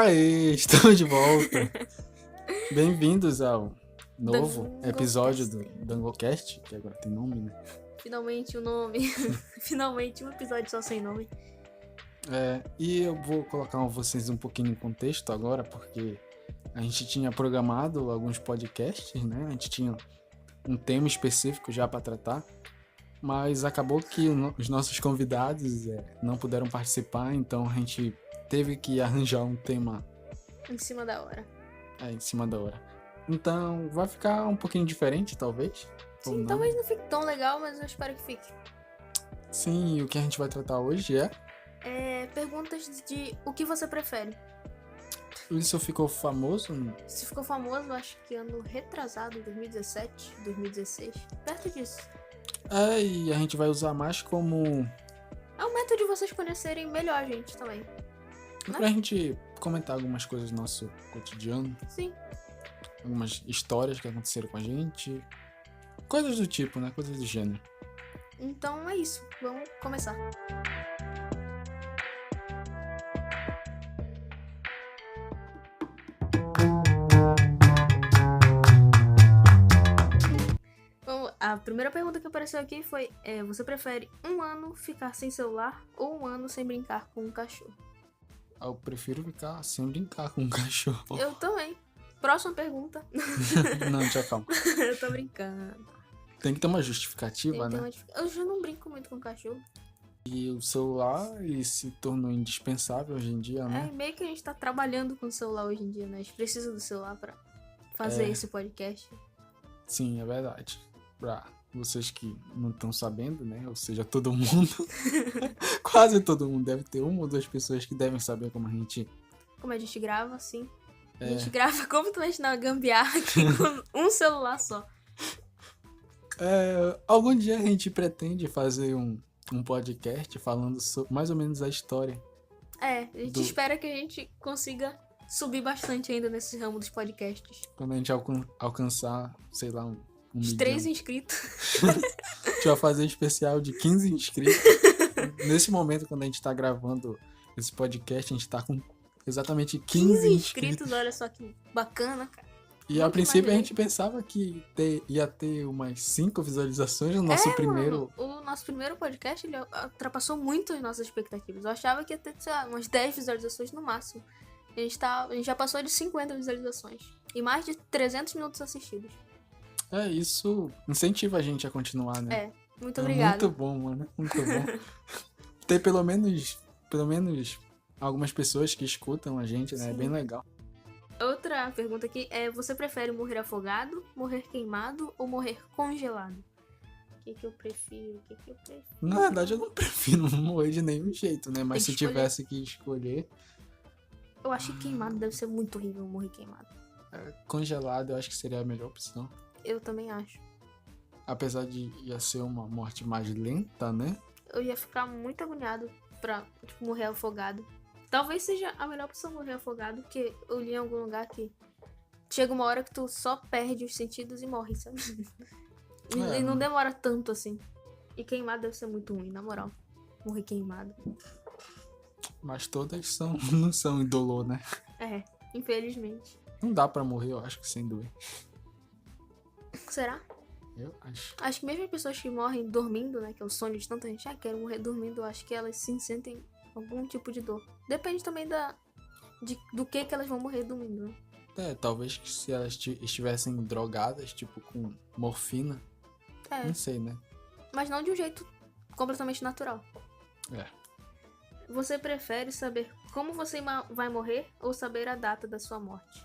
Aê, estamos de volta. Bem-vindos ao novo Dangocast. episódio do Dangocast, que agora tem nome, né? Finalmente o nome. Finalmente um episódio só sem nome. E eu vou colocar vocês um pouquinho em contexto agora, porque a gente tinha programado alguns podcasts, né? A gente tinha um tema específico já para tratar, mas acabou que os nossos convidados não puderam participar, então a gente teve que arranjar um tema Em cima da hora. em cima da hora. Então vai ficar um pouquinho diferente, talvez. ou Sim, não. talvez não fique tão legal, mas eu espero que fique. Sim, e o que a gente vai tratar hoje é... Perguntas de o que você prefere. Isso ficou famoso? Se ficou famoso, acho que ano retrasado, 2017, 2016. Perto disso. E a gente vai usar mais como... É um método de vocês conhecerem melhor a gente também. pra gente comentar algumas coisas do nosso cotidiano, Sim. algumas histórias que aconteceram com a gente, coisas do tipo, né? Coisas do gênero. Então é isso. Vamos começar. A primeira pergunta que apareceu aqui foi: você prefere um ano ficar sem celular ou um ano sem brincar com um cachorro? Eu prefiro ficar sem brincar com um cachorro. Eu também. Próxima pergunta. Não, tchau, calma. Eu tô brincando. Tem que ter uma justificativa, né? Eu já não brinco muito com cachorro. E o celular ele se tornou indispensável hoje em dia, né? Meio que a gente tá trabalhando com o celular hoje em dia, né? A gente precisa do celular pra fazer esse podcast. Sim, é verdade. Pra vocês que não estão sabendo, né? Ou seja, todo mundo. Quase todo mundo deve ter uma ou duas pessoas que devem saber como a gente... Como a gente grava, assim. A gente grava completamente na gambiarra aqui com um celular só. Algum dia a gente pretende fazer um podcast falando mais ou menos a história. A gente espera que a gente consiga subir bastante ainda nesse ramo dos podcasts. Quando a gente alcançar, sei lá, um Os milhão. 3 inscritos. A gente vai fazer especial de 15 inscritos. Nesse momento, quando a gente tá gravando esse podcast, a gente tá com exatamente 15 inscritos. Olha só que bacana, cara. E a princípio a gente pensava que ia ter umas 5 visualizações no nosso primeiro... O nosso primeiro podcast, ele ultrapassou muito as nossas expectativas. Eu achava que ia ter, sei lá, umas 10 visualizações no máximo. A gente já passou de 50 visualizações. E mais de 300 minutos assistidos. Isso incentiva a gente a continuar, né? Muito obrigada. Muito bom, mano. Muito bom. Ter pelo menos algumas pessoas que escutam a gente, né? Sim. É bem legal. Outra pergunta aqui é: você prefere morrer afogado, morrer queimado ou morrer congelado? O que eu prefiro? Na verdade, eu não prefiro morrer de nenhum jeito, né? Mas Tem se que tivesse que escolher... Eu acho que queimado deve ser muito horrível, morrer queimado. Congelado, eu acho que seria a melhor opção. Eu também acho. Apesar de ia ser uma morte mais lenta, né? Eu ia ficar muito agoniado pra morrer afogado. Talvez seja a melhor opção morrer afogado, porque eu li em algum lugar que chega uma hora que tu só perde os sentidos e morre, sabe? E não demora tanto assim. E queimado deve ser muito ruim, na moral. Morrer queimado. Mas todas não são indolor, né? Infelizmente. Não dá pra morrer, eu acho que sem doer. Será? Eu acho. Acho que mesmo as pessoas que morrem dormindo, né? Que é o sonho de tanta gente, quero morrer dormindo, eu acho que elas sim sentem algum tipo de dor. Depende também do que elas vão morrer dormindo, né? Talvez que se elas estivessem drogadas, tipo com morfina. Não sei, né? Mas não de um jeito completamente natural. Você prefere saber como você vai morrer ou saber a data da sua morte?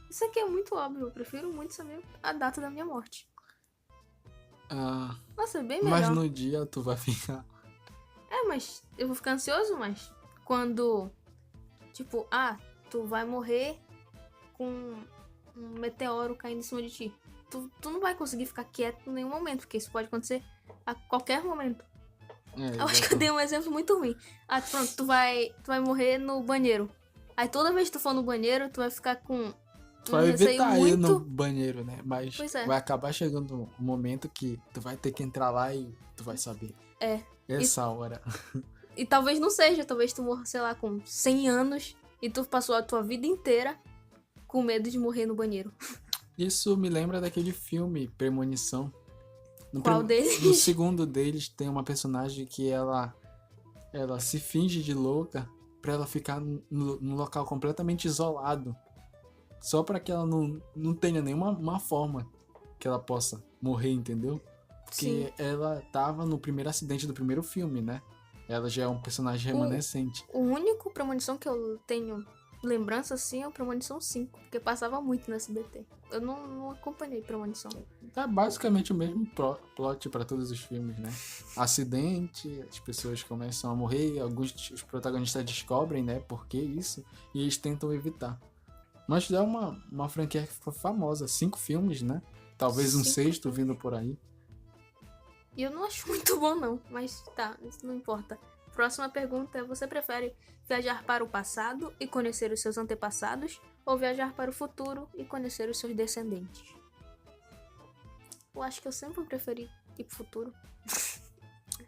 Isso aqui é muito óbvio. Eu prefiro muito saber a data da minha morte. Nossa, é bem melhor. Mas no dia tu vai ficar... Mas eu vou ficar ansioso, mas quando... Tipo, tu vai morrer com um meteoro caindo em cima de ti. Tu não vai conseguir ficar quieto em nenhum momento, porque isso pode acontecer a qualquer momento. Eu acho que eu dei um exemplo muito ruim. Pronto, tu vai morrer no banheiro. Aí toda vez que tu for no banheiro, tu vai ficar com... Tu vai evitar ir no banheiro, né? Mas vai acabar chegando um momento que tu vai ter que entrar lá e tu vai saber. Essa hora. E talvez não seja, talvez tu morra, sei lá, com 100 anos E tu passou a tua vida inteira com medo de morrer no banheiro. Isso me lembra daquele filme Premonição. Qual deles? No segundo deles tem uma personagem que ela se finge de louca pra ela ficar num local completamente isolado. Só pra que ela não tenha nenhuma forma que ela possa morrer, entendeu? Porque ela tava no primeiro acidente do primeiro filme, né? Ela já é um personagem remanescente. O único Premonição que eu tenho lembrança, assim, é o Premonição 5, porque passava muito no SBT. Eu não acompanhei Premonição. É basicamente o mesmo plot pra todos os filmes, né? Acidente, as pessoas começam a morrer, os protagonistas descobrem, né, por que isso, e eles tentam evitar. Mas é uma franquia que ficou famosa, 5 filmes, né? Talvez um 5 sexto filmes. vindo por aí. E eu não acho muito bom, não. Mas tá, isso não importa. Próxima pergunta é: você prefere viajar para o passado e conhecer os seus antepassados ou viajar para o futuro e conhecer os seus descendentes? Eu acho que eu sempre vou preferir ir pro futuro.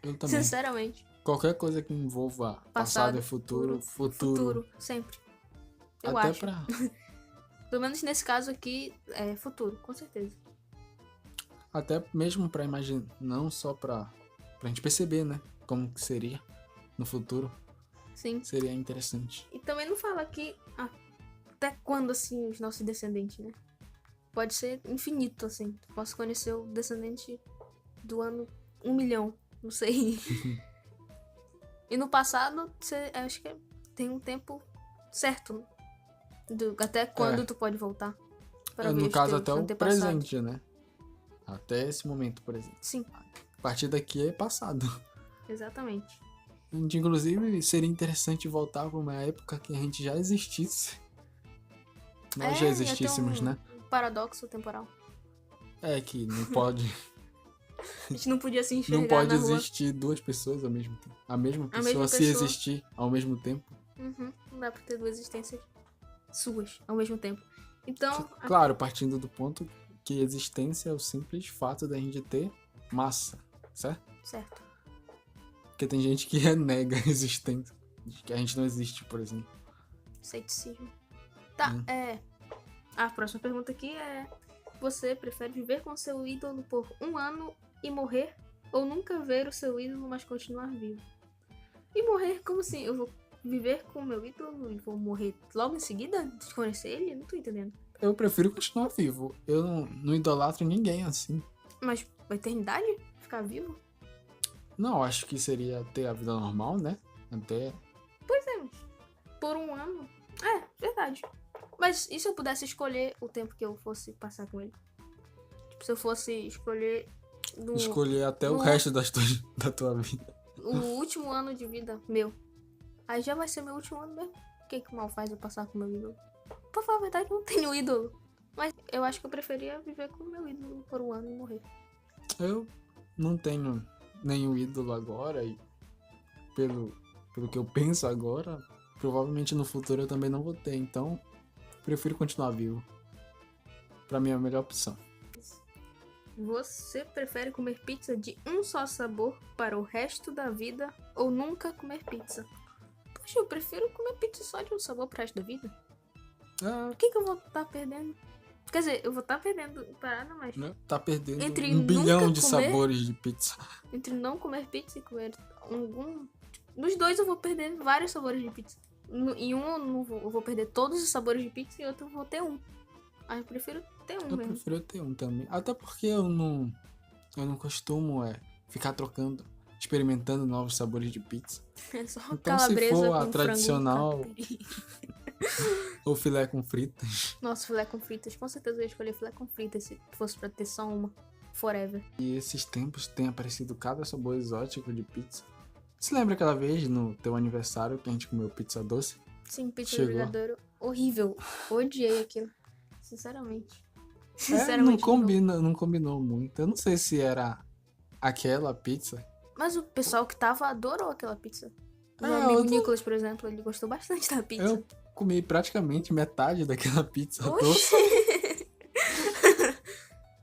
Eu também. Sinceramente. Qualquer coisa que envolva passado e futuro. Futuro, sempre. Eu Até acho. Pelo menos nesse caso aqui, é futuro, com certeza. Até mesmo pra imaginar, não só pra gente perceber, né? Como que seria no futuro. Sim. Seria interessante. E também não fala aqui até quando, assim, os nossos descendentes, né? Pode ser infinito, assim. Posso conhecer o descendente do ano 1 milhão, não sei. E no passado, acho que tem um tempo certo, né? Até quando tu pode voltar. Para ver No os caso, teus até o antepassados. presente, né? Até esse momento, por exemplo. Sim, A partir daqui é passado. exatamente. Inclusive, seria interessante voltar para uma época que a gente já existisse. Nós já existíssemos, né? Paradoxo temporal. É que não pode, A gente não podia se enxergar não pode na rua. existir duas pessoas ao mesmo tempo. A mesma pessoa mesma se pessoa. existir ao mesmo tempo. Uhum, não dá pra ter duas existências suas ao mesmo tempo. Então, Claro, partindo do ponto que existência é o simples fato da gente ter massa, certo? certo. Porque tem gente que renega a existência, que a gente não existe, por exemplo. Ceticismo. Tá, A próxima pergunta aqui é: você prefere viver com seu ídolo por 1 ano e morrer? Ou nunca ver o seu ídolo, mas continuar vivo? E morrer, como assim? Eu vou viver com o meu ídolo e vou morrer logo em seguida de conhecer ele? Não tô entendendo. Eu prefiro continuar vivo. Eu não idolatro ninguém assim. Mas a eternidade? Ficar vivo? Não, acho que seria ter a vida normal, né? Até. Por 1 ano? É, verdade. Mas e se eu pudesse escolher o tempo que eu fosse passar com ele? Tipo, se eu fosse escolher Escolher até o resto da tua vida. o último ano de vida meu. Aí já vai ser meu último ano mesmo. O que mal faz eu passar com meu ídolo? Pra falar a verdade, eu não tenho ídolo. Mas eu acho que eu preferia viver com o meu ídolo por 1 ano e morrer. Eu não tenho nenhum ídolo agora e pelo que eu penso agora, provavelmente no futuro eu também não vou ter. Então, prefiro continuar vivo. Pra mim é a melhor opção. Você prefere comer pizza de um só sabor para o resto da vida ou nunca comer pizza? Poxa, eu prefiro comer pizza só de um sabor pro resto da vida. Ah, Por que eu vou estar perdendo? Quer dizer, eu vou estar perdendo parada, mas né? Tá perdendo Entre 1 bilhão nunca de comer- sabores de pizza. entre não comer pizza e comer algum... Nos dois eu vou perder vários sabores de pizza. Em um eu vou perder todos os sabores de pizza e em outro eu vou ter um. Aí eu prefiro ter um Eu mesmo. prefiro ter um também. Até porque eu não costumo ficar trocando, experimentando novos sabores de pizza. É só Então, se calabresa for com a frango tradicional- catupiry. Ou filé com fritas. Nossa, filé com fritas. Com certeza eu ia escolher filé com fritas se fosse pra ter só uma. Forever. E esses tempos tem aparecido cada sabor exótico de pizza. Você lembra aquela vez no teu aniversário que a gente comeu pizza doce? Sim, pizza Chegou. do brigadeiro. Horrível. Odiei aquilo. Sinceramente. Não combinou muito. Eu não sei se era aquela pizza. Mas o pessoal que tava adorou aquela pizza. O meu Ah, amigo eu tô- Nicolas, por exemplo, ele gostou bastante da pizza. Eu comi praticamente metade daquela pizza Oxi. doce.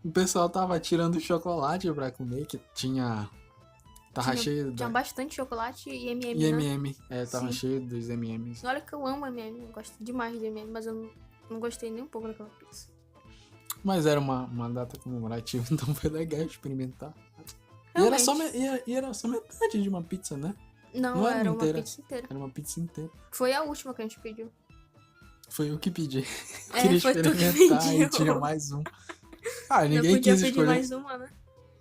O pessoal tava tirando chocolate pra comer, que tinha Tava cheio Tinha bastante chocolate e M&M, E né? MM. Tava Sim. cheio dos MMs. Olha que eu amo M&M, eu gosto demais de M&M, mas eu não gostei nem um pouco daquela pizza. Mas era uma data comemorativa, então foi legal experimentar. E Realmente. era só metade de uma pizza, né? Não, era era uma inteira. pizza inteira. Era uma pizza inteira. Foi a última que a gente pediu. Foi eu que pedi. Queria foi tu que experimentar e pediu. tinha mais um. Ah, Não ninguém podia quis pedir escolher. mais uma, né?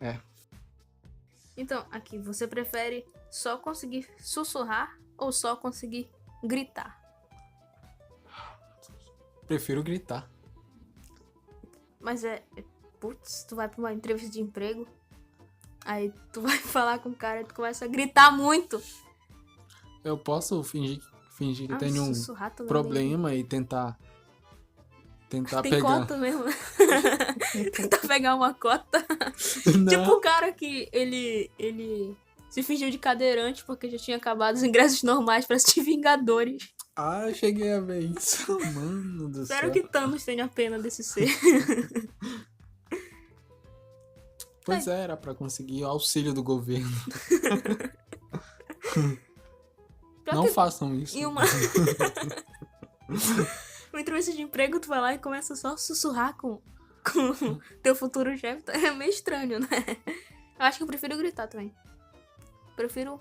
É. Então, aqui, você prefere só conseguir sussurrar ou só conseguir gritar? Prefiro gritar. Mas putz, tu vai pra uma entrevista de emprego, aí tu vai falar com o cara e tu começa a gritar muito. Eu posso fingir que tenho um sussurrar também problema e tentar Tem pegar. cota mesmo. Tentar pegar uma cota. Não. Tipo o cara que ele se fingiu de cadeirante porque já tinha acabado os ingressos normais pra assistir Vingadores. Ah, eu cheguei a ver isso. Mano do céu. Espero que Thanos tenha pena desse ser. Pois é, era pra conseguir o auxílio do governo. Pior Não que façam isso. em uma entrevista de emprego, tu vai lá e começa só a sussurrar com teu futuro chefe. É meio estranho, né? Eu acho que eu prefiro gritar também. Prefiro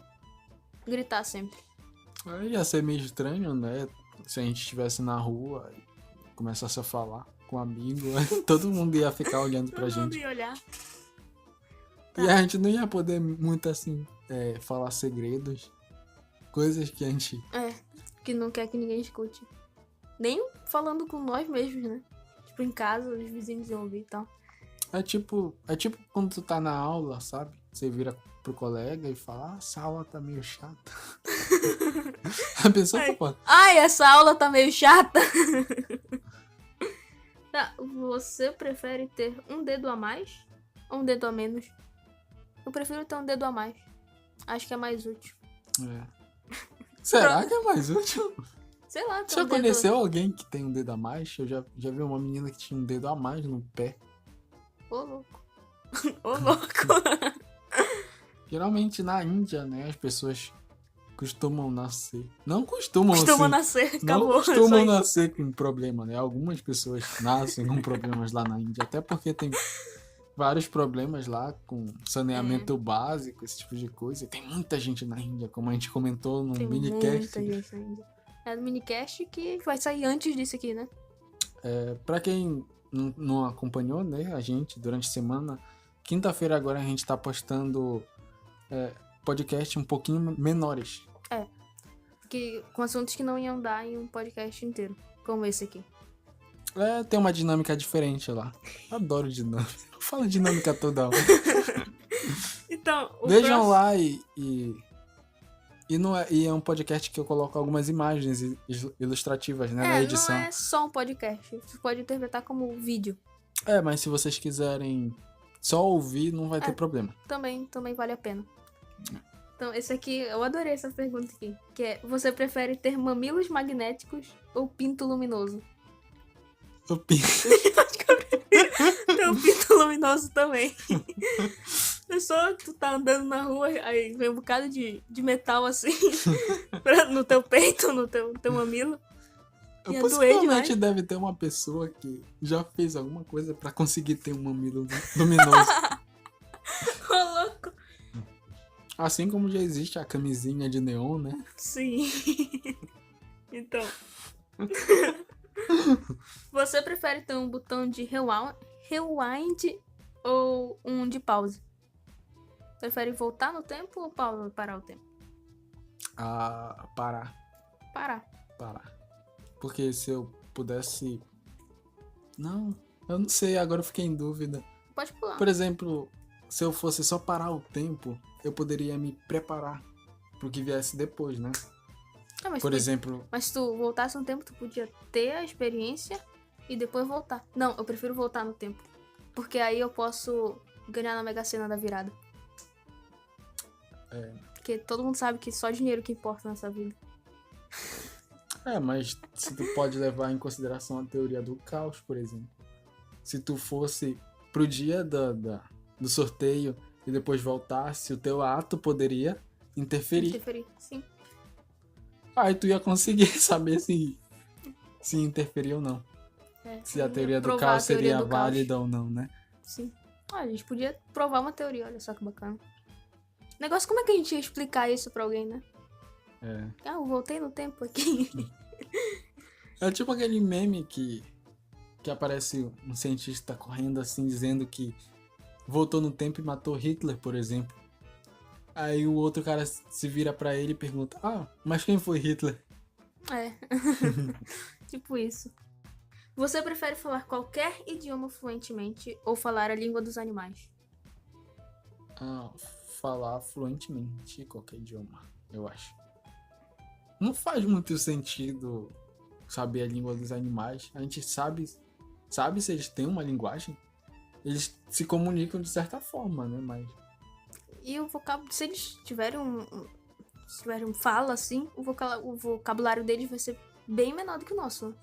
gritar sempre. Aí ia ser meio estranho, né? Se a gente estivesse na rua e começasse a falar com um amigo, todo mundo ia ficar olhando pra Todo mundo gente. ia olhar. E a gente não ia poder muito assim, falar segredos. Coisas que a gente. Que não quer que ninguém escute. Nem falando com nós mesmos, né? Tipo, em casa, os vizinhos iam ouvir e tal. É tipo quando tu tá na aula, sabe? Você vira pro colega e fala, essa aula tá meio chata. A pessoa pô. Ai, essa aula tá meio chata. Tá, você prefere ter um dedo a mais ou um dedo a menos? Eu prefiro ter um dedo a mais. Acho que é mais útil. Será que é mais útil? Sei lá, Você já conheceu alguém que tem um dedo a mais? Eu já vi uma menina que tinha um dedo a mais no pé. Ô, louco. Ô, louco. Geralmente na Índia, né, as pessoas costumam nascer. Não costumam nascer, Não acabou. costumam nascer com problema, né? Algumas pessoas nascem com problemas lá na Índia. Até porque tem vários problemas lá com saneamento básico, esse tipo de coisa. E tem muita gente na Índia, como a gente comentou no minicast. Muita gente na Índia. É do minicast que vai sair antes disso aqui, né? Pra quem não acompanhou, né, a gente, durante a semana, quinta-feira agora a gente tá postando podcast um pouquinho menores. Com assuntos que não iam dar em um podcast inteiro, como esse aqui. Tem uma dinâmica diferente lá. Adoro dinâmica. Fala dinâmica toda hora. Então, Vejam lá e é um podcast que eu coloco algumas imagens ilustrativas, né, na edição. Não é só um podcast. Você pode interpretar como vídeo. Mas se vocês quiserem só ouvir, não vai ter problema. Também vale a pena. Então, esse aqui, eu adorei essa pergunta aqui. Que é, você prefere ter mamilos magnéticos ou pinto luminoso? O pinto. Tem um pinto luminoso também. É só tu tá andando na rua, aí vem um bocado de metal assim no teu peito, no teu mamilo. Ia doer Possivelmente demais. deve ter uma pessoa que já fez alguma coisa pra conseguir ter um mamilo luminoso. Ô, louco. Assim como já existe a camisinha de neon, né? Sim. Então. Você prefere ter um botão de rewind ou um de pause? Prefere voltar no tempo ou parar o tempo? Parar. Parar. Porque se eu pudesse... Não, eu não sei, agora eu fiquei em dúvida. Pode pular. Por exemplo, se eu fosse só parar o tempo, eu poderia me preparar pro que viesse depois, né? Por exemplo... Mas se tu voltasse no tempo, tu podia ter a experiência e depois voltar. Não, eu prefiro voltar no tempo. Porque aí eu posso ganhar na Mega Sena da virada. Porque todo mundo sabe que só dinheiro que importa nessa vida. Mas se tu pode levar em consideração a teoria do caos, por exemplo. Se tu fosse pro dia do sorteio e depois voltasse, o teu ato poderia interferir. Interferir, sim. Aí tu ia conseguir saber se interferir ou não. Se a ia teoria do provar caos a teoria seria do caos. válida ou não, né? Sim. A gente podia provar uma teoria, olha só que bacana. Negócio, como é que a gente ia explicar isso pra alguém, né? Eu voltei no tempo aqui. É tipo aquele meme que aparece um cientista correndo assim, dizendo que voltou no tempo e matou Hitler, por exemplo. Aí o outro cara se vira pra ele e pergunta: mas quem foi Hitler? Tipo isso. Você prefere falar qualquer idioma fluentemente ou falar a língua dos animais? Falar fluentemente qualquer idioma, eu acho. Não faz muito sentido saber a língua dos animais. A gente sabe se eles têm uma linguagem. Eles se comunicam de certa forma, né? Mas... E o vocábulo, se eles tiverem fala assim, o vocabulário deles vai ser bem menor do que o nosso.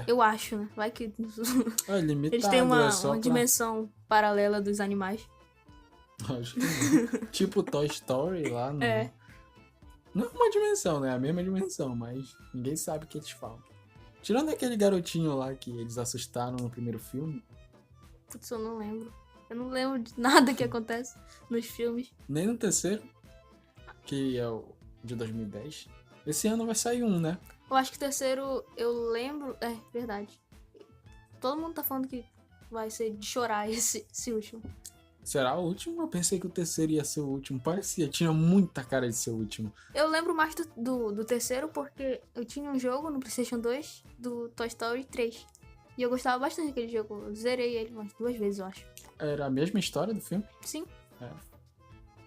Eu acho, né? Vai que é limitado, eles têm uma dimensão paralela dos animais. Acho que não. Tipo Toy Story lá no... Não é uma dimensão, né? É a mesma dimensão, mas ninguém sabe o que eles falam. Tirando aquele garotinho lá que eles assustaram no primeiro filme. Putz, eu não lembro. Eu não lembro de nada que acontece nos filmes. Nem no terceiro, que é o de 2010. Esse ano vai sair um, né? Eu acho que o terceiro, eu lembro... É, verdade. Todo mundo tá falando que vai ser de chorar esse último. Será o último? Eu pensei que o terceiro ia ser o último. Parecia, tinha muita cara de ser o último. Eu lembro mais do terceiro porque eu tinha um jogo no PlayStation 2 do Toy Story 3. E eu gostava bastante daquele jogo. Eu zerei ele umas 2 vezes, eu acho. Era a mesma história do filme? Sim.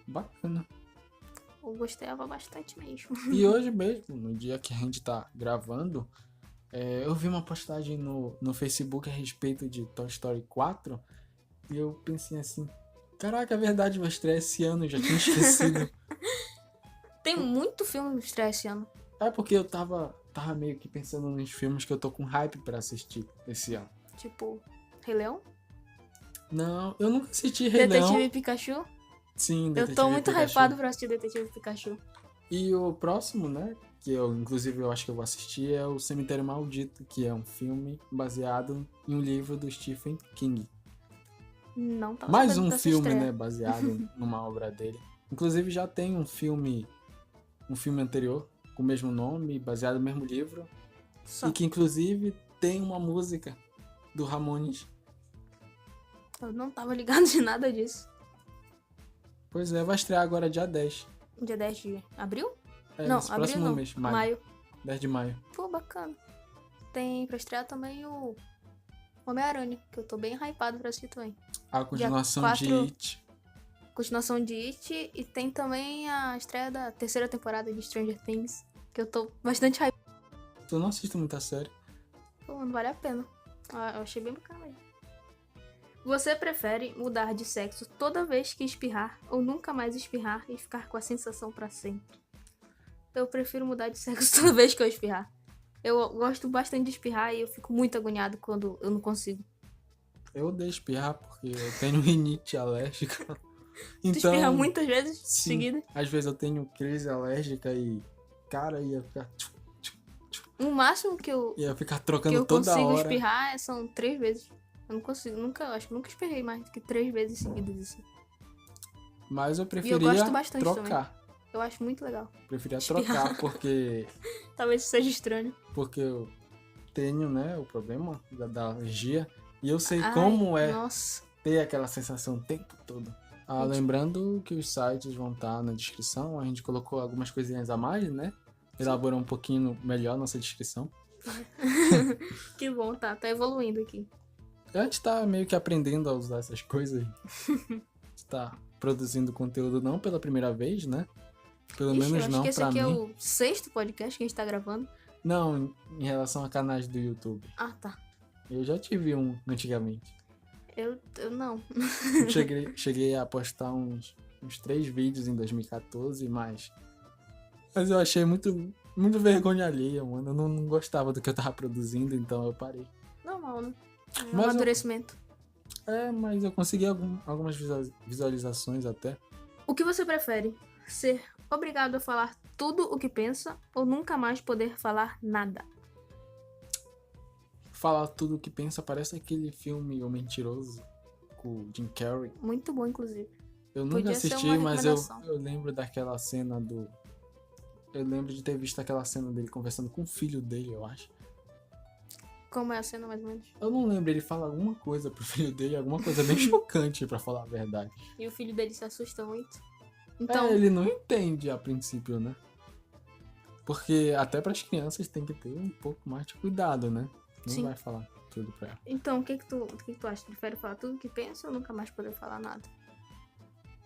Bacana. Eu gostava bastante mesmo. E hoje mesmo, no dia que a gente tá gravando, eu vi uma postagem no Facebook a respeito de Toy Story 4. E eu pensei assim... Caraca, é verdade, vai estrear esse ano, eu já tinha esquecido. Tem muito filme que estreia esse ano. É porque eu tava meio que pensando nos filmes que eu tô com hype pra assistir esse ano. Tipo, Rei Leão? Não, eu nunca assisti Rei Leão. Detetive Pikachu? Sim, Detetive Eu tô muito Pikachu. hypado pra assistir Detetive Pikachu. E o próximo, né, que inclusive eu acho que eu vou assistir, é o Cemitério Maldito, que é um filme baseado em um livro do Stephen King. Não tava Mais sabendo um dessa filme, estreia. né, baseado numa obra dele. Inclusive já tem um filme anterior com o mesmo nome, baseado no mesmo livro. Só. E que inclusive tem uma música do Ramones. Eu não tava ligado de nada disso. Pois é, vai estrear agora dia 10. Dia 10 de abril? É, Não, nesse abril próximo não. mês, Maio. 10 de maio. Pô, bacana. Tem pra estrear também o Homem-Aranha, que eu tô bem hypado pra assistir também. A continuação Dia de 4. It. Continuação de It. E tem também a estreia da terceira temporada de Stranger Things, que eu tô bastante hypado. Eu não assisto muita série. Pô, não vale a pena. Eu achei bem bacana mesmo. Você prefere mudar de sexo toda vez que espirrar ou nunca mais espirrar e ficar com a sensação pra sempre? Eu prefiro mudar de sexo toda vez que eu espirrar. Eu gosto bastante de espirrar e eu fico muito agoniado quando eu não consigo. Eu odeio espirrar porque eu tenho rinite alérgica. Tu espirra muitas vezes seguidas? Às vezes eu tenho crise alérgica e, cara, ia ficar... O máximo que eu trocando toda hora. consigo espirrar são 3 vezes. Eu não consigo, acho que nunca espirrei mais do que 3 vezes seguidas assim. Mas eu E preferia eu gosto bastante trocar. também. Eu acho muito legal. Preferia trocar porque... Talvez seja estranho. Porque eu tenho, né, o problema da alergia. E eu sei como é Nossa. ter aquela sensação o tempo todo. Lembrando que os sites vão estar na descrição. A gente colocou algumas coisinhas a mais, né? Elaborou um pouquinho melhor nossa descrição. Que bom, tá evoluindo aqui. A gente tá meio que aprendendo a usar essas coisas. A gente tá produzindo conteúdo não pela primeira vez, né? Pelo menos eu acho não que esse pra aqui mim. é o 6º podcast que a gente tá gravando. Não, em relação a canais do YouTube. Ah, tá. Eu já tive um antigamente. Eu não. Cheguei a postar uns 3 vídeos em 2014, mas eu achei muito vergonha alheia, mano. Eu não gostava do que eu tava produzindo, então eu parei. Normal, né? Mas Amadurecimento. Mas eu consegui algumas visualizações até. O que você prefere? Ser obrigado a falar tudo o que pensa ou nunca mais poder falar nada? Falar tudo o que pensa parece aquele filme O Mentiroso com o Jim Carrey. Muito bom, inclusive. Eu nunca Podia ser assisti, uma mas eu recomendação. lembro daquela cena do... Eu lembro de ter visto aquela cena dele conversando com o filho dele, eu acho. Como é a cena, mais ou menos? Eu não lembro, ele fala alguma coisa pro filho dele, alguma coisa bem chocante, pra falar a verdade. E o filho dele se assusta muito. Então, Ele não entende a princípio, né? Porque até pras crianças tem que ter um pouco mais de cuidado, né? Não Sim. vai falar tudo pra ela. então o que tu acha? Prefere falar tudo o que pensa ou nunca mais poder falar nada?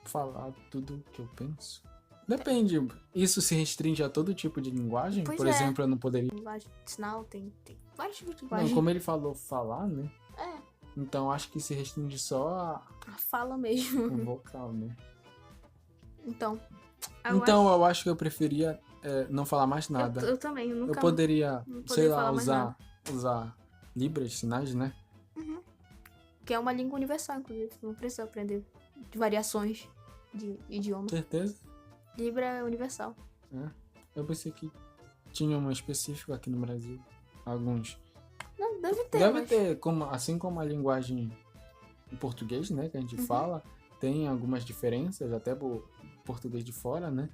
Falar tudo o que eu penso? Depende. Isso se restringe a todo tipo de linguagem? Pois Por é. exemplo, eu não poderia... Linguagem de sinal, tem vários tipos de Não, linguagem. como ele falou falar, né? É, Então acho que se restringe só a fala mesmo. o vocal, né? Então, Então eu acho que eu preferia não falar mais nada. Eu também, eu nunca... Eu poderia, não sei poder lá, falar mais nada. usar libras, sinais, né? Que é uma língua universal, inclusive. Tu não precisa aprender de variações de idioma. Certeza? Libra é universal. Eu pensei que tinha um específico aqui no Brasil. Alguns. Não, deve ter, Deve mas... ter, assim como a linguagem em português, né, que a gente fala, tem algumas diferenças, até pro português de fora, né?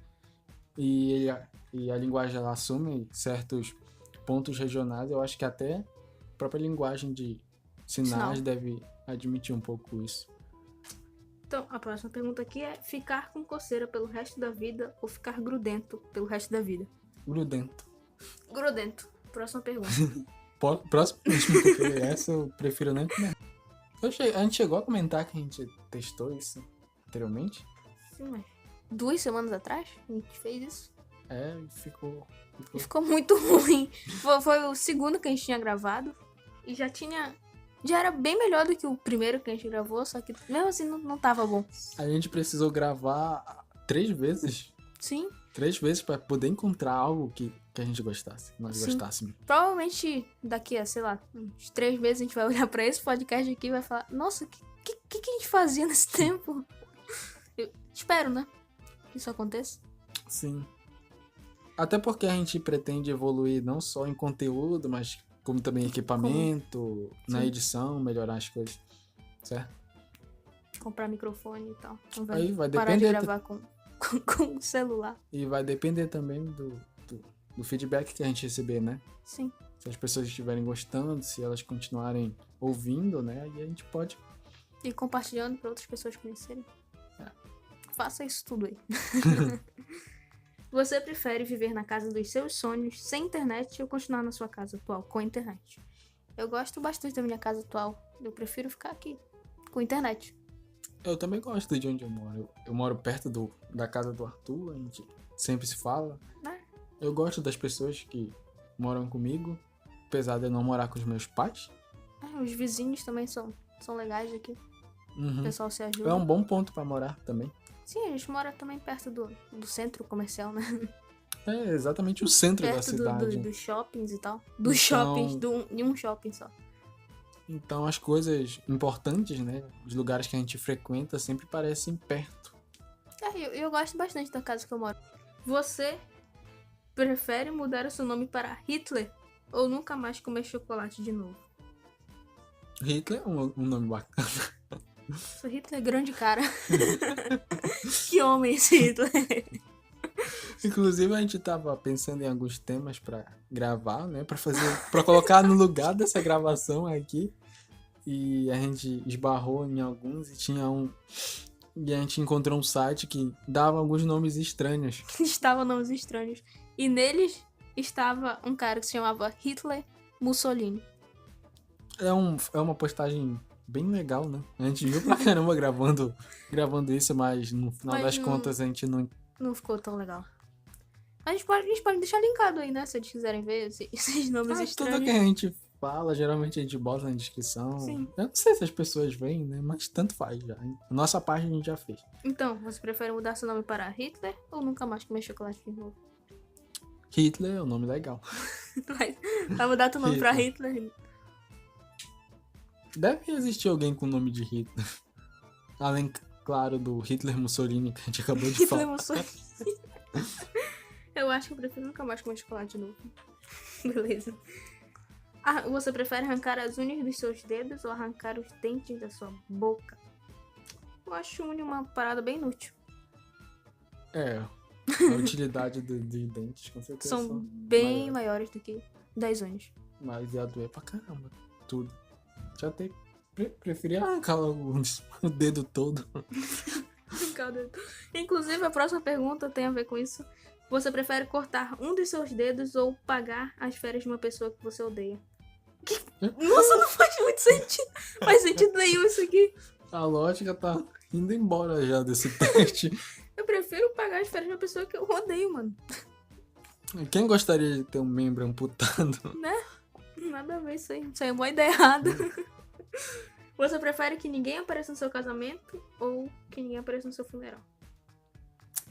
E a linguagem, ela assume certos pontos regionais. Eu acho que até a própria linguagem de sinais Sinal. deve admitir um pouco isso. Então, a próxima pergunta aqui é: ficar com coceira pelo resto da vida ou ficar grudento pelo resto da vida? Grudento. Grudento. Próxima pergunta. Próximo mesmo, porque essa eu prefiro nem comentar. A gente chegou a comentar que a gente testou isso anteriormente. Sim, mas 2 semanas atrás a gente fez isso. Ficou. E ficou muito ruim. Foi o segundo que a gente tinha gravado. E já era bem melhor do que o primeiro que a gente gravou, só que mesmo assim não tava bom. A gente precisou gravar 3 vezes. Sim. 3 vezes pra poder encontrar algo que a gente gostasse. Que nós Sim. gostássemos. Provavelmente daqui a, sei lá, uns 3 meses a gente vai olhar pra esse podcast aqui e vai falar: nossa, o que a gente fazia nesse tempo? Eu espero, né? Que isso aconteça. Sim. Até porque a gente pretende evoluir não só em conteúdo, mas como também em equipamento, na Sim. edição, melhorar as coisas. Certo? Comprar microfone e tal. Não Aí vai parar de depender. gravar com o celular. E vai depender também do feedback que a gente receber, né? Sim. Se as pessoas estiverem gostando, se elas continuarem ouvindo, né? Aí a gente pode. E compartilhando pra outras pessoas conhecerem. Faça isso tudo aí. Você prefere viver na casa dos seus sonhos sem internet ou continuar na sua casa atual com internet? Eu gosto bastante da minha casa atual. Eu prefiro ficar aqui com internet. Eu também gosto de onde eu moro. Eu moro perto da casa do Arthur, a gente sempre se fala. Né? Eu gosto das pessoas que moram comigo, apesar de eu não morar com os meus pais. Os vizinhos também são legais aqui. Uhum. O pessoal se ajuda. É um bom ponto pra morar também. Sim, a gente mora também perto do centro comercial, né? É exatamente o centro da Perto cidade. dos shoppings e tal. Dos Então- shoppings, de um shopping só. Então as coisas importantes, né? Os lugares que a gente frequenta sempre parecem perto. Eu gosto bastante da casa que eu moro. Você prefere mudar o seu nome para Hitler ou nunca mais comer chocolate de novo? Hitler é um nome bacana. Sou Hitler grande cara. Que homem esse Hitler. Inclusive a gente tava pensando em alguns temas pra gravar, né? Pra colocar no lugar dessa gravação aqui. E a gente esbarrou em alguns e tinha um. E a gente encontrou um site que dava alguns nomes estranhos. Estavam nomes estranhos. E neles estava um cara que se chamava Hitler Mussolini. É uma postagem bem legal, né? A gente viu pra caramba gravando isso, mas no final Mas das não- contas a gente não. Não ficou tão legal. A gente pode deixar linkado aí, né? Se eles quiserem ver esses nomes Tudo estranhos. que a gente fala, geralmente a gente bota na descrição. Sim. Eu não sei se as pessoas veem, né? Mas tanto faz já. Nossa página a gente já fez. Então, você prefere mudar seu nome para Hitler ou nunca mais comer chocolate de novo? Hitler é um nome legal. Vai mudar teu nome pra Hitler? Deve existir alguém com o nome de Hitler. Além, claro, do Hitler Mussolini que a gente acabou de Hitler falar. Mussolini. Eu acho que eu prefiro nunca mais comer chocolate de novo. Beleza. Você prefere arrancar as unhas dos seus dedos ou arrancar os dentes da sua boca? Eu acho unha uma parada bem inútil. A utilidade de dentes, com certeza. São bem maiores do que 10 unhas. Mas ia doer pra caramba. Tudo. Já tem. Preferia arrancar logo o dedo todo. Inclusive, a próxima pergunta tem a ver com isso. Você prefere cortar um dos seus dedos ou pagar as férias de uma pessoa que você odeia? Nossa, não faz muito sentido. Faz sentido nenhum isso aqui. A lógica tá indo embora já desse teste. Eu prefiro pagar as férias de uma pessoa que eu odeio, mano. Quem gostaria de ter um membro amputado? Né? Nada a ver isso aí. Isso aí é uma ideia errada. Você prefere que ninguém apareça no seu casamento ou que ninguém apareça no seu funeral?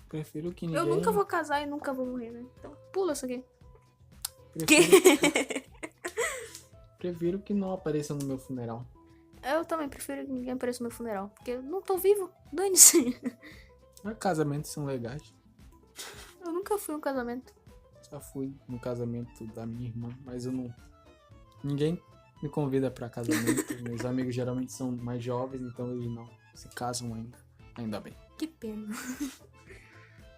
Prefiro que ninguém... Eu nunca vou casar e nunca vou morrer, né? Então pula isso aqui. Prefiro que não apareça no meu funeral. Eu também prefiro que ninguém apareça no meu funeral. Porque eu não tô vivo. Dane-se. Casamentos são legais. Eu nunca fui em um casamento. Já fui no casamento da minha irmã, mas eu não... Ninguém me convida pra casamento. Meus amigos geralmente são mais jovens, então eles não se casam ainda. Ainda bem. Que pena.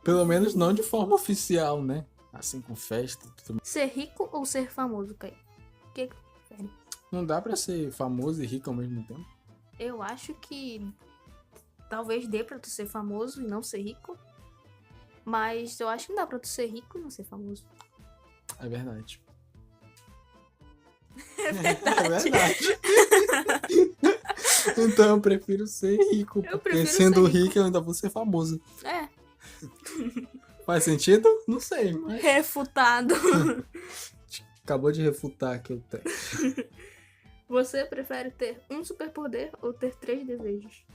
Pelo menos não de forma oficial, né? Assim, com festa e tudo mais. Ser rico ou ser famoso, Caio? O que tu prefere? Não dá pra ser famoso e rico ao mesmo tempo? Eu acho que talvez dê pra tu ser famoso e não ser rico. Mas eu acho que não dá pra tu ser rico e não ser famoso. É verdade. É verdade. Então eu prefiro ser rico. Eu porque prefiro sendo ser rico. rico eu ainda vou ser famoso. É, Faz sentido? Não sei, mas... refutado. Acabou de refutar aqui o teste. Você prefere ter um superpoder ou ter 3 desejos?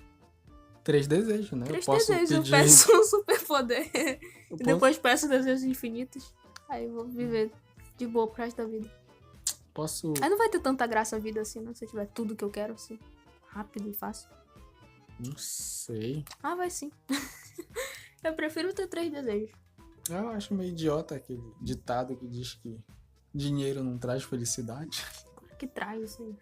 3 desejos, né? 3 eu posso desejos, pedir... eu peço um superpoder. eu E posso- depois peço desejos infinitos. Aí eu vou viver de boa pro resto da vida. Posso... Aí não vai ter tanta graça a vida assim, né? Se eu tiver tudo que eu quero, assim. Rápido e fácil. Não sei. Ah, vai sim. Eu prefiro ter 3 desejos. Eu acho meio idiota aquele ditado que diz que dinheiro não traz felicidade. Que traz isso aí.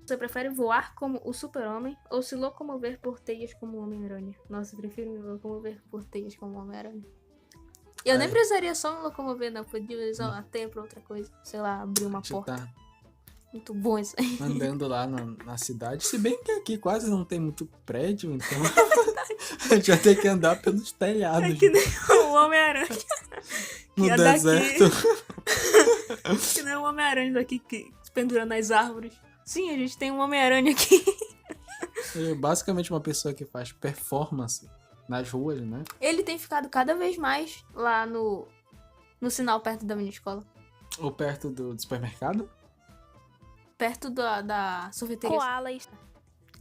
Você prefere voar como o super-homem ou se locomover por teias como o Homem-Aranha? Nossa, eu prefiro me locomover por teias como o Homem-Aranha. Eu nem precisaria só me locomover, não. Podia usar a teia pra outra coisa. Sei lá, abrir uma Você porta. tá Muito bom isso aí. andando lá na cidade. Se bem que aqui quase não tem muito prédio, então a gente vai ter que andar pelos telhados. É que nem o Homem-Aranha. No que é daqui. deserto. Que nem o Homem-Aranha daqui que se pendura nas árvores. Sim, a gente tem um Homem-Aranha aqui. É basicamente uma pessoa que faz performance nas ruas, né? Ele tem ficado cada vez mais lá no sinal perto da minha escola. Ou perto do supermercado. Perto da sorveteria. Koalas.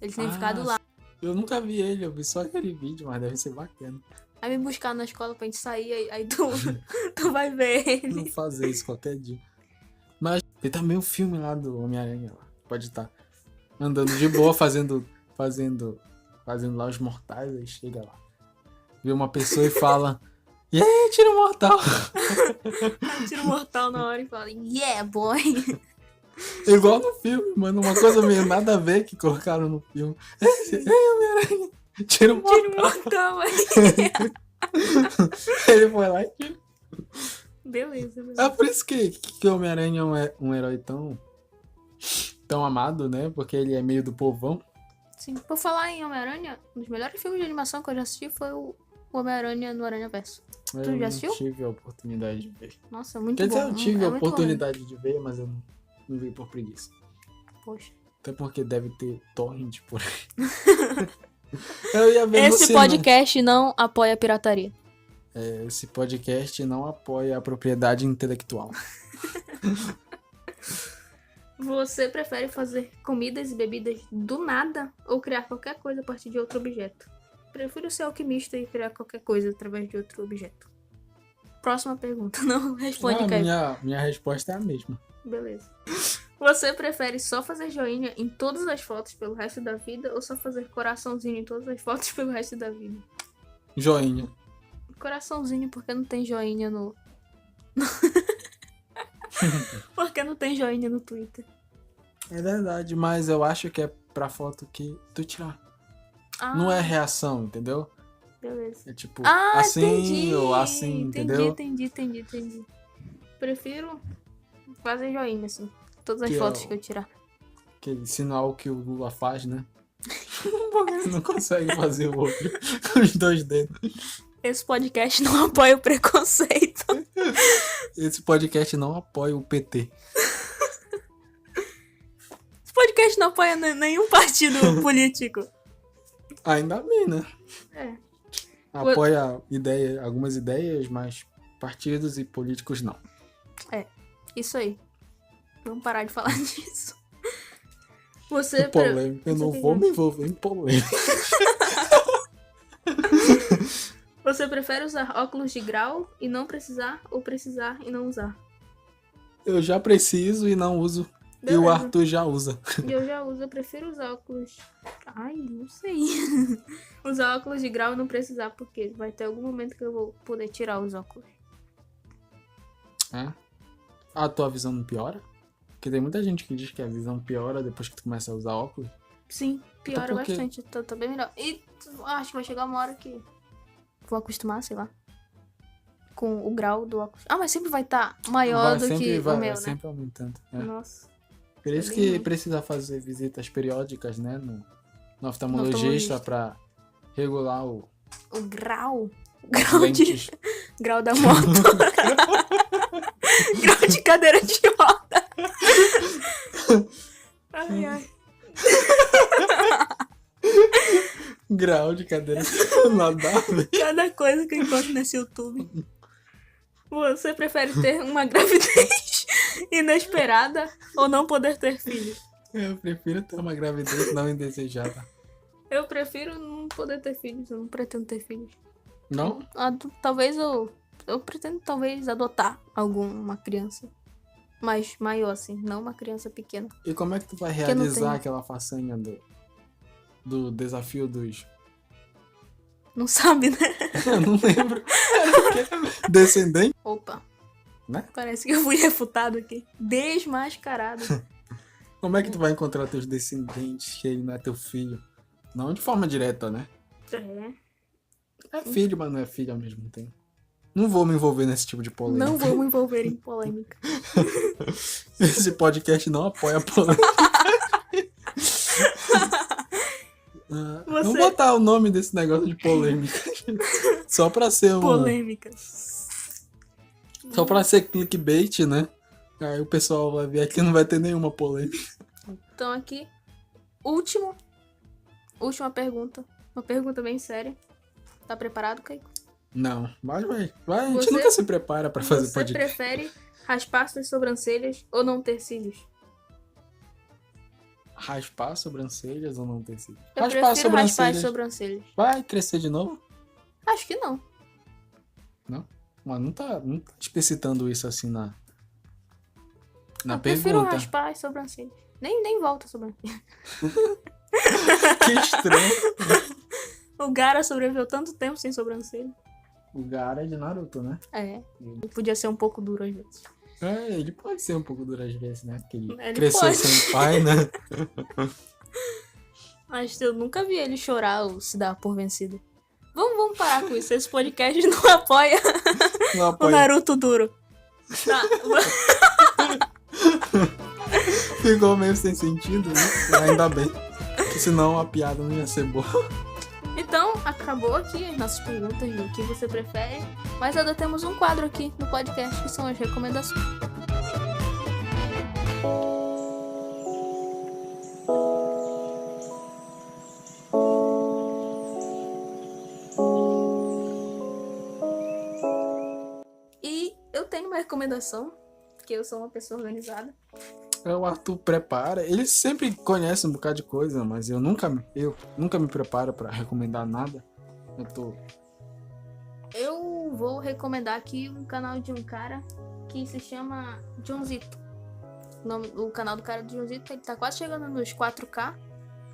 Ele tem ficado lá. Eu nunca vi ele, eu vi só aquele vídeo, mas deve ser bacana. Aí me buscar na escola pra gente sair, aí tu vai ver Não ele. fazer isso qualquer dia. Mas tem também o filme lá do Homem-Aranha lá. Pode estar andando de boa, fazendo lá os mortais, aí chega lá. Vê uma pessoa e fala: E aí, tira o mortal! Aí tira o mortal na hora e fala, yeah, boy. Igual no filme, mano. Uma coisa meio nada a ver que colocaram no filme. Ei, Homem-Aranha! Tira o mortal! Tira o mortal aí. Ele foi lá e tira. Beleza, É beleza. por isso que o Homem-Aranha é um herói tão amado, né? Porque ele é meio do povão. Sim, por falar em Homem-Aranha, um dos melhores filmes de animação que eu já assisti foi o Homem-Aranha no Aranha-Verso. Eu Tu já não assistiu? tive a oportunidade de ver. Nossa, muito Quer bom. dizer, eu tive é a muito bom oportunidade de ver, mas eu não vi por preguiça. mesmo. Poxa. Até porque deve ter torrent por aí. Eu ia ver no Esse cinema. podcast não apoia a pirataria. Esse podcast não apoia a propriedade intelectual. Você prefere fazer comidas e bebidas do nada ou criar qualquer coisa a partir de outro objeto? Prefiro ser alquimista e criar qualquer coisa através de outro objeto. Próxima pergunta. Não responde, Caio. Minha resposta é a mesma. Beleza. Você prefere só fazer joinha em todas as fotos pelo resto da vida ou só fazer coraçãozinho em todas as fotos pelo resto da vida? Joinha. Coraçãozinho porque não tem joinha no... Porque não tem joinha no Twitter. É verdade, mas eu acho que é pra foto que tu tirar. Não é reação, entendeu? Beleza. É tipo, Ah, assim entendi. ou assim, entendeu? Entendi. Prefiro fazer joinha, assim. Todas as Que é fotos o- que eu tirar. Aquele sinal que o Lula faz, né? Porque ele não consegue fazer o outro com os dois dedos. Esse podcast não apoia o preconceito. Esse podcast não apoia o PT. Esse podcast não apoia nenhum partido político. Ainda bem, né? É. Apoia algumas ideias, mas partidos e políticos não. Isso aí. Vamos parar de falar disso. Você... Polêmica. Eu não vou me envolver em polêmica. Você prefere usar óculos de grau e não precisar ou precisar e não usar? Eu já preciso e não uso. E o Beleza. Arthur já usa. Eu já uso, eu prefiro usar óculos... Ai, não sei. Usar óculos de grau e não precisar, porque vai ter algum momento que eu vou poder tirar os óculos. É? A tua visão não piora? Porque tem muita gente que diz que a visão piora depois que tu começa a usar óculos. Sim, piora Então por quê? bastante. Tá bem melhor. E acho que vai chegar uma hora que vou acostumar, sei lá. Com o grau do óculos. Ah, mas sempre vai estar maior do que o meu, né? sempre aumentando. É. Nossa. Por isso bem que ruim. precisa fazer visitas periódicas, né? No oftalmologista oftalmologista. pra regular O grau. O as grau de... lentes. Grau da moto. Grau de cadeira de roda. Ai. Grau de cadeira nadável. Cada coisa que eu encontro nesse YouTube. Você prefere ter uma gravidez inesperada ou não poder ter filhos? Eu prefiro ter uma gravidez não indesejada. Eu prefiro não poder ter filhos. Eu não pretendo ter filhos. Não? Talvez eu pretendo talvez adotar alguma criança. Mas maior, assim. Não uma criança pequena. E como é que tu vai eu não realizar tenho. aquela façanha do desafio dos... Não sabe, né? Eu não lembro. Descendente? Opa. Né? Parece que eu fui refutado aqui. Desmascarado. Como é que tu vai encontrar teus descendentes que ele não é teu filho? Não de forma direta, né? É filho, mas não é filho ao mesmo tempo. Não vou me envolver nesse tipo de polêmica. Não vou me envolver em polêmica. Esse podcast não apoia a polêmica. Vamos botar o nome desse negócio de polêmica. Só pra ser Polêmica. Só pra ser clickbait, né? Aí o pessoal vai ver aqui e não vai ter nenhuma polêmica. Então aqui, última Última pergunta. Uma pergunta bem séria. Tá preparado, Kaique? Não, mas vai. A gente Você- nunca se prepara pra fazer Você podcast. prefere raspar suas sobrancelhas ou não ter cílios? Raspar sobrancelhas ou não ter sido? Eu Raspar prefiro raspar as sobrancelhas. sobrancelhas. Vai crescer de novo? Acho que não. Mas não tá explicitando isso assim na Eu prefiro pergunta. raspar as sobrancelhas. Nem volta a sobrancelha. Que estranho. O Gaara sobreviveu tanto tempo sem sobrancelha. O Gaara é de Naruto, né? É. Ele podia ser um pouco duro às vezes. É, ele pode ser um pouco duro às vezes, né? Porque ele Ele cresceu pode. sem pai, né? Mas eu nunca vi ele chorar ou se dar por vencido. Vamos parar com isso. Esse podcast não apoia Não o apoia. Naruto duro. Tá. Ficou meio sem sentido, né? Ainda bem. Porque senão a piada não ia ser boa. Então, acabou aqui as nossas perguntas do que você prefere. Mas ainda temos um quadro aqui no podcast que são as recomendações. E eu tenho uma recomendação, porque eu sou uma pessoa organizada. O Arthur prepara. Ele sempre conhece um bocado de coisa, mas eu nunca me preparo pra recomendar nada. Eu vou recomendar aqui um canal de um cara que se chama Johnzito. O canal do cara do Joãozito, ele tá quase chegando nos 4K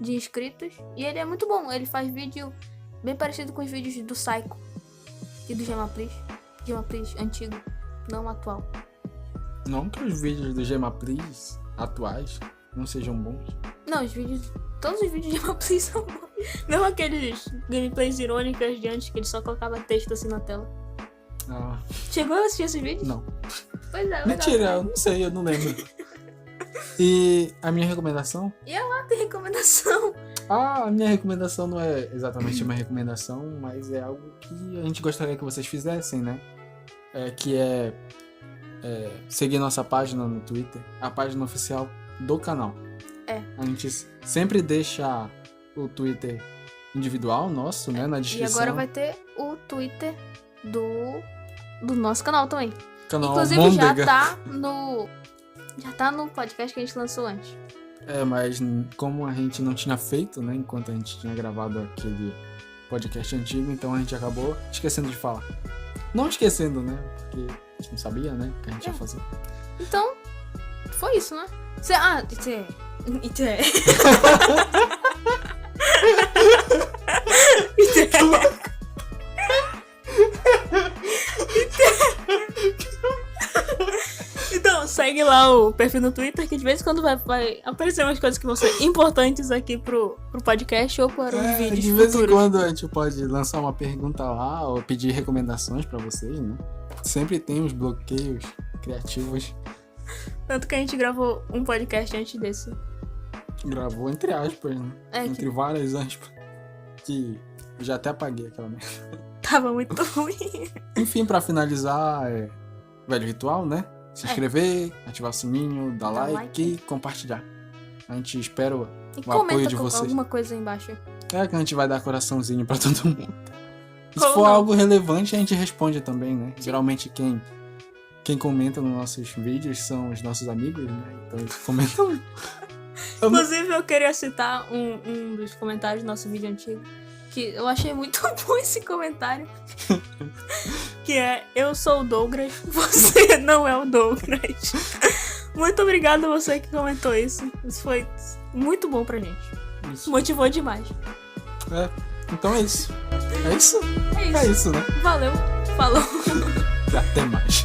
de inscritos. E ele é muito bom. Ele faz vídeo bem parecido com os vídeos do Psycho e do Gemaplis. Gemaplis antigo, não atual. Não que os vídeos do Gemaplis atuais não sejam bons. Não, todos os vídeos de Gemaplis são bons. Não aqueles gameplays irônicas de antes que ele só colocava texto assim na tela. Ah, Chegou a assistir esses vídeos? não. Pois é. Mentira, legal. eu não sei, eu não lembro. E a minha recomendação? Tem recomendação. A minha recomendação não é exatamente uma recomendação, mas é algo que a gente gostaria que vocês fizessem, né? Que é seguir nossa página no Twitter, a página oficial do canal. A gente sempre deixa o Twitter individual nosso, né, na descrição. E agora vai ter o Twitter do nosso canal também. Canal Inclusive Môndega. já tá no podcast que a gente lançou antes. Mas como a gente não tinha feito, né, enquanto a gente tinha gravado aquele podcast antigo, então a gente acabou esquecendo de falar. Não esquecendo, né, porque a gente não sabia, né, o que a gente ia fazer. Então, foi isso, né? Então, segue lá o perfil no Twitter, que de vez em quando vai aparecer umas coisas que vão ser importantes aqui pro podcast ou para os vídeos de vez futuros. em quando a gente pode lançar uma pergunta lá ou pedir recomendações pra vocês, né? Sempre tem uns bloqueios criativos. Tanto que a gente gravou um podcast antes desse. Gravou entre aspas, né? Entre várias aspas. Que eu já até apaguei aquela merda. Tava muito ruim. Enfim, pra finalizar, velho ritual, né? Se inscrever, ativar o sininho, dar like e compartilhar. A gente espera o apoio de vocês. Alguma coisa aí embaixo. Que a gente vai dar coraçãozinho pra todo mundo. E se for algo relevante, a gente responde também, né? Sim. Geralmente quem comenta nos nossos vídeos são os nossos amigos, né? Então eles comentam. Inclusive, eu queria citar um dos comentários do nosso vídeo antigo. Que eu achei muito bom esse comentário. Que é: eu sou o Douglas, você não é o Douglas. Muito obrigada a você que comentou isso. Isso foi muito bom pra gente. Isso. Motivou demais. Então é isso. É isso? É isso, né? Valeu. Falou. Até mais.